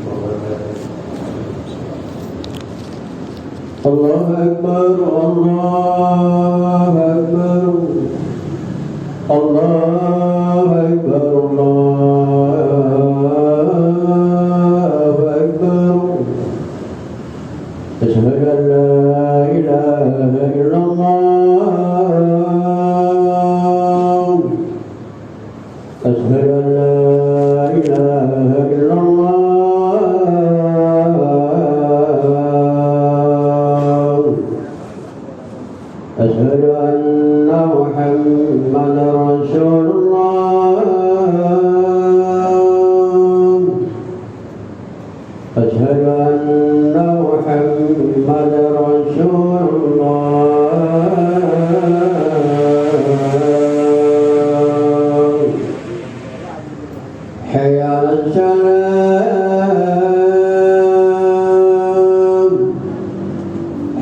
وبركاته. الله أكبر الله أكبر الله أكبر الله أكبر أشهد أن لا إله إلا الله أشهد أن لا إله إلا الله أشهد أن محمدا رسول الله أشهد أن محمدا رسول الله حي على السلام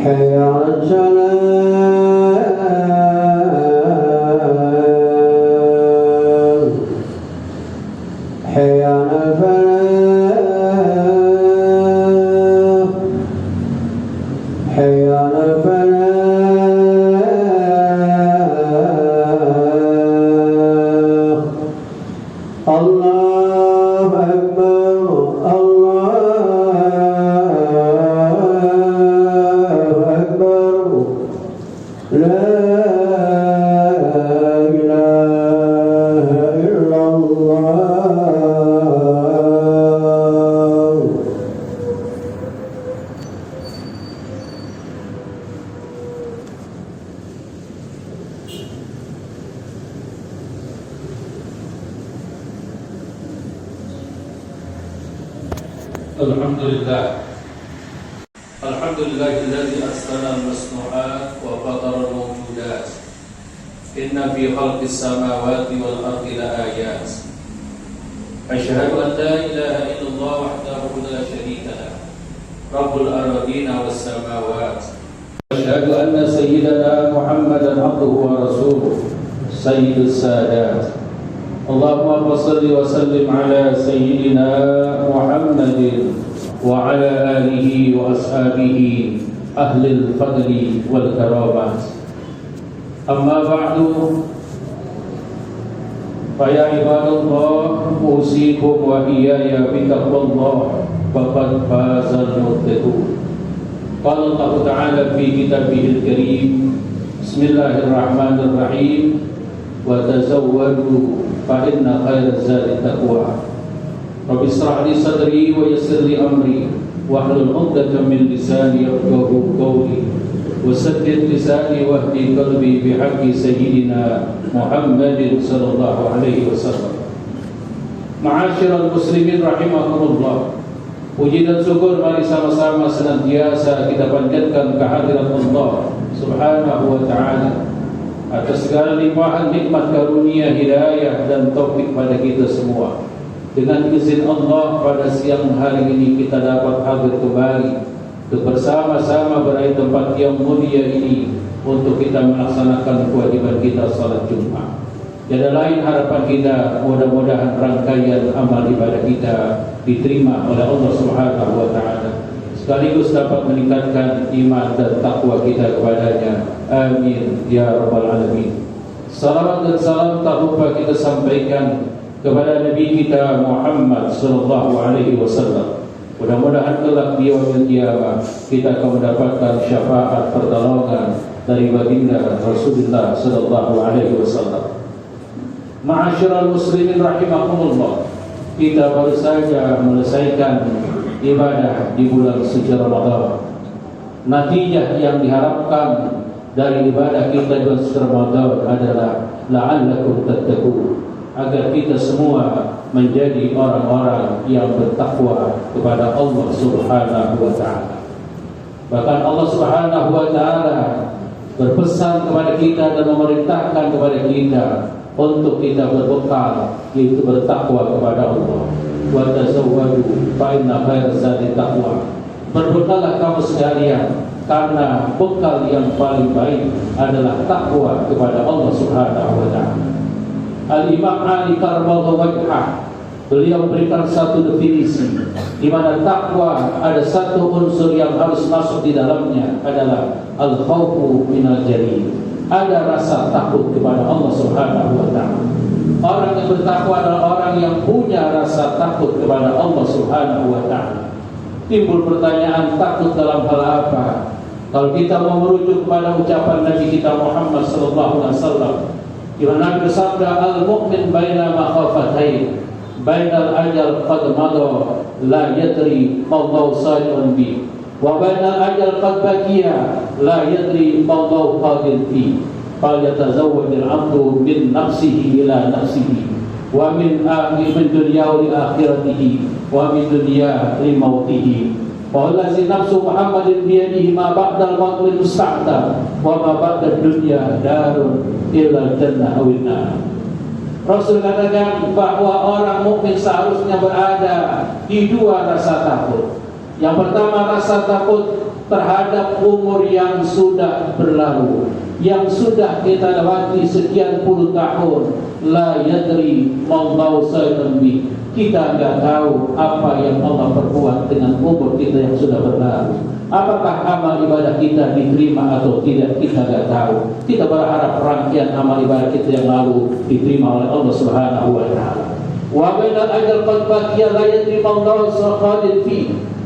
حي على السلام حي على الفلاح حي على الفلاح الله أكبر الله أكبر لا إله إلا الله. Alhamdulillahilladzi ahsana al-masnu'at wa fatara al-mawjudat. Inna fi khalqis samawati wal ardi laayat. Asyhadu an la ilaha illallah wahdahu la syarika lah. Rabbul ardina was samawat. Asyhadu anna sayyidana Muhammadan abduhu wa rasuluh. Sayyidus sadat. Allahumma shalli wa sallim ala sayyidina Muhammadin wa ala alihi wa ashabihi ahlil fadli wal karamat. Amma ba'du, fa ya ibadallah, usikum wa iyaya bittaqwallah, faqad fazal muttaqun. Qala Allah Ta'ala fi kitabihil karim, bismillahirrahmanirrahim, wa tazawwadu fa inna khairaz zadi taqwa. Rabbi ishrah li sadri wa yassir li amri wahlul 'uqdatam min lisani yafqahu qawli wasaddid lisani wahdi qalbi bihaqqi sayyidina Muhammadin sallallahu alaihi wasallam. Ma'asyiral muslimin rahimakumullah. Puji dan syukur mari sama-sama senantiasa kita panjatkan kehadirat Allah Subhanahu wa taala atas segala limpahan nikmat karunia hidayah dan taufik pada kita semua. Dengan izin Allah pada siang hari ini kita dapat hadir kembali untuk bersama-sama berada di tempat yang mulia ini untuk kita melaksanakan kewajiban kita salat Jumat. Tiada lain harapan kita, mudah-mudahan rangkaian amal ibadah kita diterima oleh Allah Subhanahu wa taala, sekaligus dapat meningkatkan iman dan takwa kita kepadanya. Amin ya rabbal alamin. Salawat dan salam tak lupa kita sampaikan kepada Nabi kita Muhammad sallallahu alaihi wasallam. Mudah-mudahan kelak di yaumil qiyamah kita akan mendapatkan syafaat pertolongan dari baginda Rasulullah sallallahu alaihi wasallam. Ma'asyiral muslimin rahimakumullah. Kita baru saja menyelesaikan ibadah di bulan suci Ramadan. Natijah yang diharapkan dari ibadah kita di bulan suci Ramadan adalah la'allakum tattaqun, agar kita semua menjadi orang-orang yang bertakwa kepada Allah Subhanahu wa taala. Bahkan Allah Subhanahu wa taala berpesan kepada kita dan memerintahkan kepada kita untuk kita berbekal, yaitu bertakwa kepada Allah. Wa tazawwadu fa inna khairaz zadi taqwa. Berbekallah kamu sekalian, karena bekal yang paling baik adalah takwa kepada Allah Subhanahu wa taala. Al-Imam Ali karramallahu wajhah beliau memberikan satu definisi di mana takwa ada satu unsur yang harus masuk di dalamnya adalah al-khawfu minal jalil. Ada rasa takut kepada Allah Subhanahu wa taala. Orang yang bertakwa adalah orang yang punya rasa takut kepada Allah Subhanahu wa taala. Timbul pertanyaan, takut dalam hal apa? Kalau kita mau merujuk kepada ucapan Nabi kita Muhammad sallallahu alaihi wasallam, di mana Nabi bersabda, al-mu'min baina makhafatain, bainal ajal qad madha la yadri Allahu sa'ilun bi, wa bainal ajal qad baqiya la yadri Allahu qadil fi. Fal yatazawwadil 'abdu min nafsihi ila nafsihi wa min dunya li akhiratihi wa min dunya li mautihi. Wallazi nafsu Muhammadin biyadihi ma ba'dal mauti musta'tab wa ma ba'dad dunya darun illa jannah awin nar. Rasul katakan bahwa orang mukmin seharusnya berada di dua rasa takut. Yang pertama, rasa takut terhadap umur yang sudah berlalu, yang sudah kita lewati sekian puluh tahun. La yadri Allahu sa'ilun bi. Kita enggak tahu apa yang Allah perbuat dengan umur kita yang sudah berlalu. Apakah amal ibadah kita diterima atau tidak, kita enggak tahu. Kita berharap rangkaian amal ibadah kita yang lalu diterima oleh Allah Subhanahu wa taala. Wa bainal ajal qad baqiya la yadri Allahu sa'ilun fi.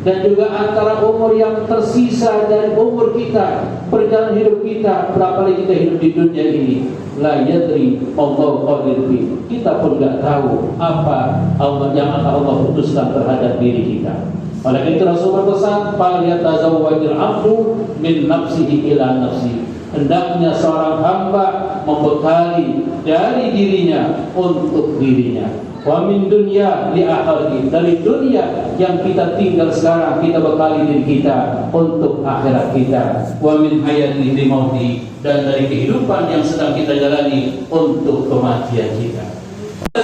Dan juga antara umur yang tersisa dari umur kita, perjalanan hidup kita, berapa lagi kita hidup di dunia ini, la yadri Allahu qadir bi. Kita pun enggak tahu apa Allah yang akan Allah putuskan terhadap diri kita. Oleh itu Rasul berpesan, fal yatazawwajul 'abdu min nafsihi ila nafsi. Hendaknya seorang hamba membekali dari dirinya untuk dirinya. Wa min dunya li akhirati, dari dunia yang kita tinggal sekarang kita bekali diri kita untuk akhirat kita. Wa min hayati li mauti, dan dari kehidupan yang sedang kita jalani untuk kematian kita.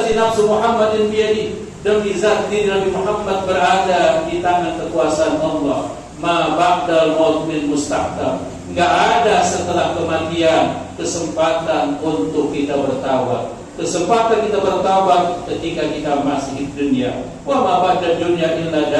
Si nafsu Muhammadin biyadi, demi zat diri Nabi Muhammad berada di tangan kekuasaan Allah. Ma ba'dal maut min mustaqbal. Enggak ada setelah kematian kesempatan untuk kita bertawab. Kesempatan kita bertaubat ketika kita masih di dunia. Wa ma ba'da dunya illa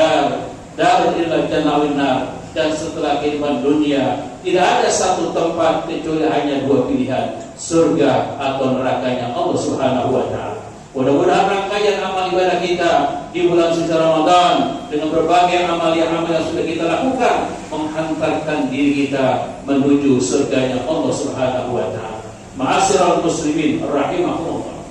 dar illa jannah wan nar. Dan setelah kehidupan dunia tidak ada satu tempat kecuali hanya dua pilihan, surga atau nerakanya Allah Subhanahu wa taala. Mudah-mudahan rangkaian amal ibadah kita di bulan suci Ramadan dengan berbagai amal yang sudah kita lakukan menghantarkan diri kita menuju surganya Allah Subhanahu wa taala. Ma'asyiral muslimin rahimahumullah.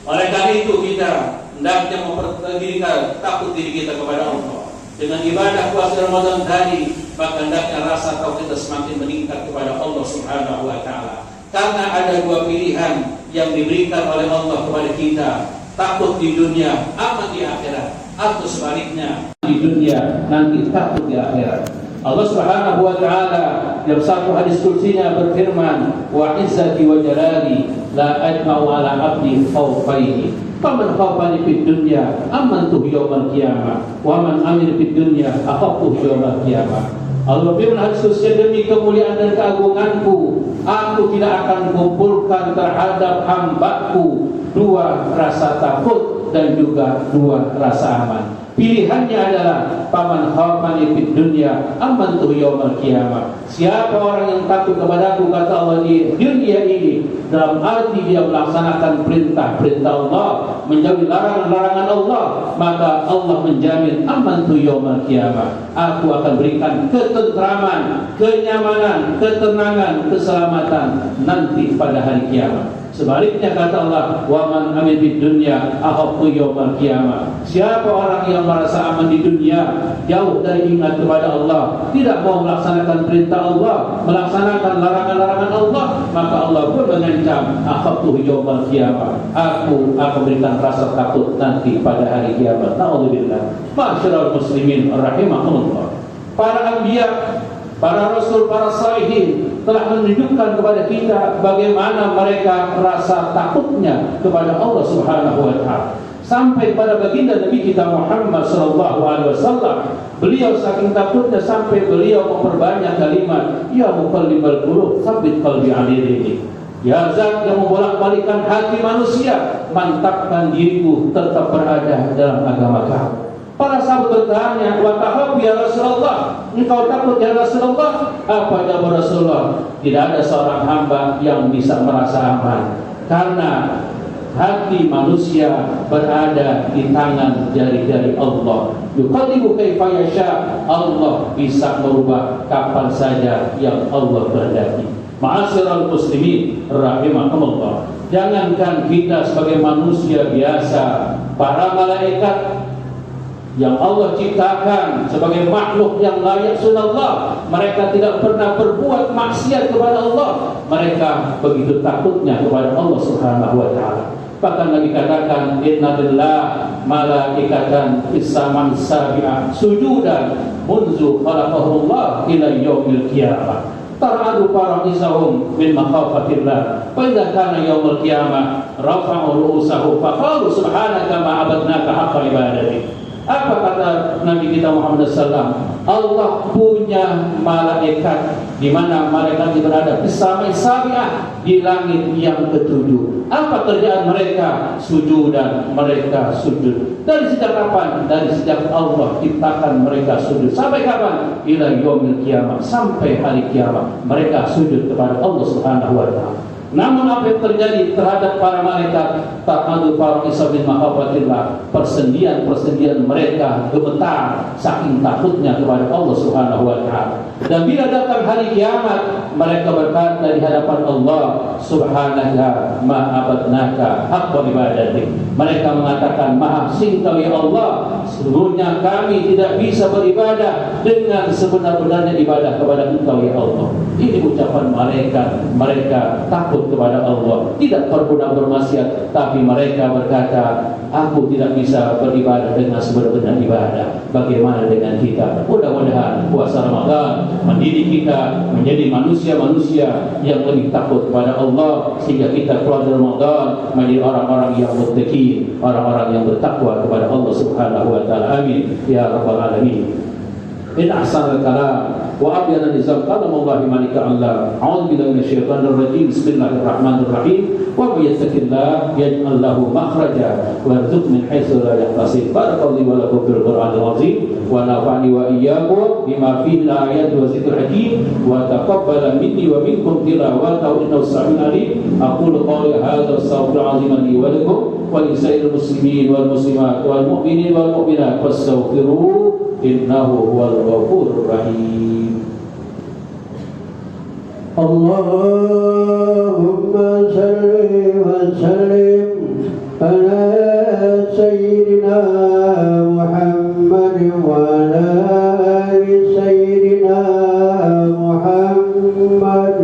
Oleh karena itu kita hendaknya mempertahankan takut diri kita kepada Allah. Dengan ibadah puasa Ramadan tadi, maka hendaknya rasa takut kita semakin meningkat kepada Allah Subhanahu wa taala. Karena ada dua pilihan yang diberikan oleh Allah kepada kita, takut di dunia, aman di akhirat, atau sebaliknya, di dunia nanti takut di akhirat. Allah Subhanahu wa taala dalam satu hadis kursinya berfirman, wa izzati wa jalali la ajma'u ala 'abdi khawfaihi. Faman khawfani fid dunya amantu yaumal qiyamah wa man amila fid dunya akhaftu yaumal qiyamah. Allah berfirman hadis kursi, demi kemuliaan dan keagunganku, aku tidak akan kumpulkan terhadap hambaku dua rasa takut dan juga dua rasa aman. Pilihannya adalah paman khawfani fid dunya amantu yaumal qiyamah. Siapa orang yang takut kepadaku, kata Allah, di dunia ini, dalam arti dia melaksanakan perintah-perintah Allah, menjauhi larangan-larangan Allah, maka Allah menjamin amantu yaumal qiyamah. Aku akan berikan ketentraman, kenyamanan, ketenangan, keselamatan nanti pada hari kiamat. Sebaliknya kata Allah, wa man amin fid dunya akhaftu yaumal qiyamah. Siapa orang yang merasa aman di dunia, jauh dari ingat kepada Allah, tidak mau melaksanakan perintah Allah, melaksanakan larangan-larangan Allah, maka Allah pun mengancam akhaftu yaumal qiyamah. Aku akan berikan rasa takut nanti pada hari kiamat. Na'udzubillah. Ma'asyiral muslimin rahimahumullah. Para anbiya, para rasul, para salihin telah menunjukkan kepada kita bagaimana mereka rasa takutnya kepada Allah Subhanahu wa taala. Sampai pada baginda Nabi kita Muhammad sallallahu alaihi wasallam, beliau saking takutnya sampai beliau memperbanyak kalimat, ya muqallibal qulub, tsabbit qalbi ala dinik. Ya Zat yang membolak-balikan hati manusia, mantapkan diriku tetap berada dalam agama Kau. Para sahabat bertanya, wa tahab ya Rasulullah, engkau takut ya Rasulullah? Apa jawab Rasulullah? Tidak ada seorang hamba yang bisa merasa aman, karena hati manusia berada di tangan jari-jari Allah. Yuqallibu kaifa yasha, Allah bisa merubah kapan saja yang Allah kehendaki. Ma'asyiral muslimin rahimakumullah. Jangankan kita sebagai manusia biasa, para malaikat yang Allah ciptakan sebagai makhluk yang layak sunallah, mereka tidak pernah berbuat maksiat kepada Allah. Mereka begitu takutnya kepada Allah Subhanahu wa taala. Bahkan Nabi katakan, inna lillahi malaikatan fis samai sabi'ah sujudan munzu khalaqahullah ila yaumil qiyamah. Tar'adu fara'izahum min makhafatillah. Fa idza kana yaumul qiyamah rafa'u ru'usahum fa qalu subhanaka ma abadnaka haqqa ibadatik. Apa kata Nabi kita Muhammad SAW? Allah punya malaikat, di mana malaikat itu berada di samai sabiah, di langit yang ketujuh. Apa kerjaan mereka? Sujud, dan mereka sujud. Dari sejak kapan? Dari sejak Allah ciptakan mereka sujud. Sampai kapan? Ila yaumil qiyamah, sampai hari kiamat mereka sujud kepada Allah Subhanahu wa taala. Namun apa yang terjadi terhadap para malaikat? Ta'adu fara'isa min mahabbatillah. Persendian mereka gemetar saking takutnya kepada Allah Subhanahu wa taala. Dan bila datang hari kiamat, mereka berkata di hadapan Allah, subhanaka ma abadnaka haqqa ibadatik. Mereka mengatakan, maha engkau ya Allah, sesungguhnya kami tidak bisa beribadah dengan sebenar-benarnya ibadah kepada engkau ya Allah. Ini ucapan malaikat. Mereka takut kepada Allah, tidak berguna bermaksiat, tapi mereka berkata, aku tidak bisa beribadah dengan sebenar-benar ibadah. Bagaimana dengan kita? Mudah-mudahan puasa Ramadan mendidik kita menjadi manusia-manusia yang lebih takut kepada Allah, sehingga kita keluar dari Ramadan menjadi orang-orang yang muttaqin, orang-orang yang bertakwa kepada Allah Subhanahu wa taala. Amin ya rabbal alamin. In ahsanal kalam wa abyana nizam qala Allah malika Allah. A'udzu billahi minasyaitonir rajim. Bismillahirrahmanirrahim. Wa may yattaqillah yaj'al lahu makhraja wa yarzuqhu min haitsu la yahtasib. Barakallahu wa lakum fil Qur'anil azim wa nafa'ani wa iyyakum bima fihi al-ayati wa zikril hakim wa taqabbala minni wa minkum tilawatahu innahu sami'un alim. Aqulu qawli hadza astaghfirullaha azim li wa lakum wa li sa'iril muslimin wal muslimat wal mu'minin wal mu'minat fastaghfiruhu innahu huwal ghafurur rahim. Allahumma salli wa sallim ala sayyidina Muhammad wa ala ali sayyidina Muhammad.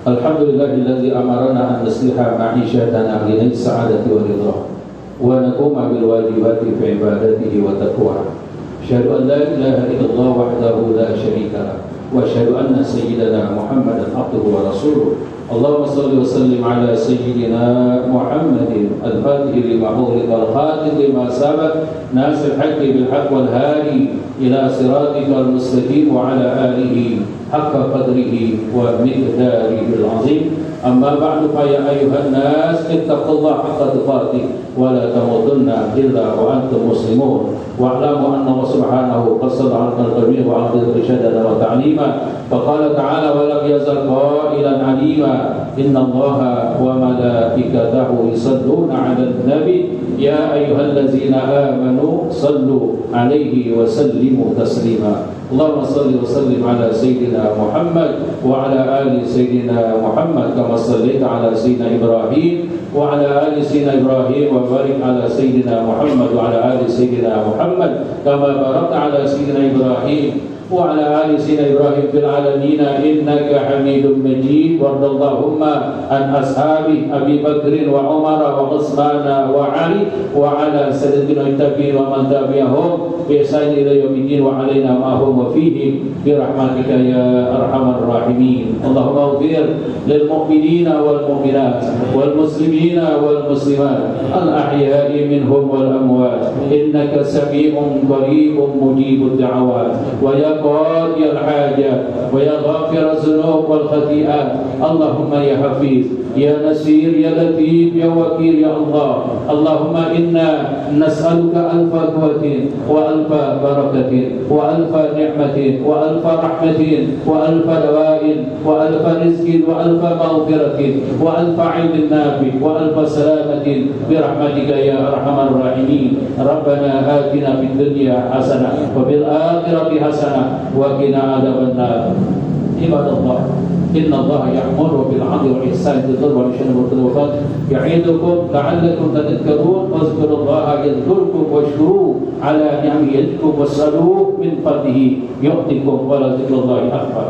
Alhamdulillahilladzi amarana an nusliha ma'ishatana li sa'adati wa ridha wa naquma bil wajibati fi ibadatihi wa taqwa. Asyhadu an la ilaha illallah wahdahu la syarika lah wa asyhadu anna sayyidana Muhammadan abduhu wa rasuluh. Allahumma salli wa sallim ala sayyidina Muhammadin al-fatih lima ughliqa al-khatim lima sabaq nasir haqqi bil haqq wal hadi ila siratikal mustaqim wa ala alihi haqqa qadrihi wa miqdarihi al-azim. Amma ba'du, fa ya ayyuhan nas ittaqullaha haqqa tuqatih wa la tamutunna illa wa antum muslimun. Wa'lamu anna Allah subhanahu qad sallama 'ala al-qalbi wa 'ala al-irshadana wa ta'lima. Faqala ta'ala wa lam yazal qailan 'alima inna Allaha wa malaikatahu yusalluna 'alan nabi ya ayyuhallazina amanu sallu 'alaihi wa sallimu taslima. Allahumma salli wa sallim ala sayyidina Muhammad wa ala ali sayyidina Muhammad kama sallaita ala sayyidina Ibrahim wa ala ali sayyidina Ibrahim wa barik ala sayyidina Muhammad wa ala ali sayyidina Muhammad kama barakta ala sayyidina Ibrahim وعلى آل سيدنا إبراهيم في العالمين إنك حميد مجيد. وارض اللهم عن أصحاب أبي بكر وعمر وعثمان وعلي وعلى سادتنا التابعين ومن تبعهم بإحسان إلى يوم الدين وعلينا معهم وفيهم برحمتك يا أرحم الراحمين. اللهم اغفر للمؤمنين والمؤمنات والمسلمين والمسلمات الأحياء منهم والأموات إنك سميع قريب مجيب الدعوات ويا قاضي الحاجات ويا غافر الذنوب والخطيئات. اللهم يا حفيظ يا نصير يا لطيف يا وكيل يا الله. اللهم إنا نسألك ألف قوة وألف بركة وألف نعمة وألف رحمة وألف دواء وألف رزق وألف مغفرة وألف علم نافع وألف سلامة برحمتك يا أرحم الراحمين. ربنا آتنا في الدنيا حسنة وفي الآخرة حسنة وقنا عذاب النار. عباد الله إن الله يأمر بالعدل والإحسان والبر والشر والتوبة يعظكم لعلكم تذكرون. واذكروا الله يذكركم واشكروه على نعمه يزدكم واسألوه من فضله يعطكم ولذكر الله أكبر.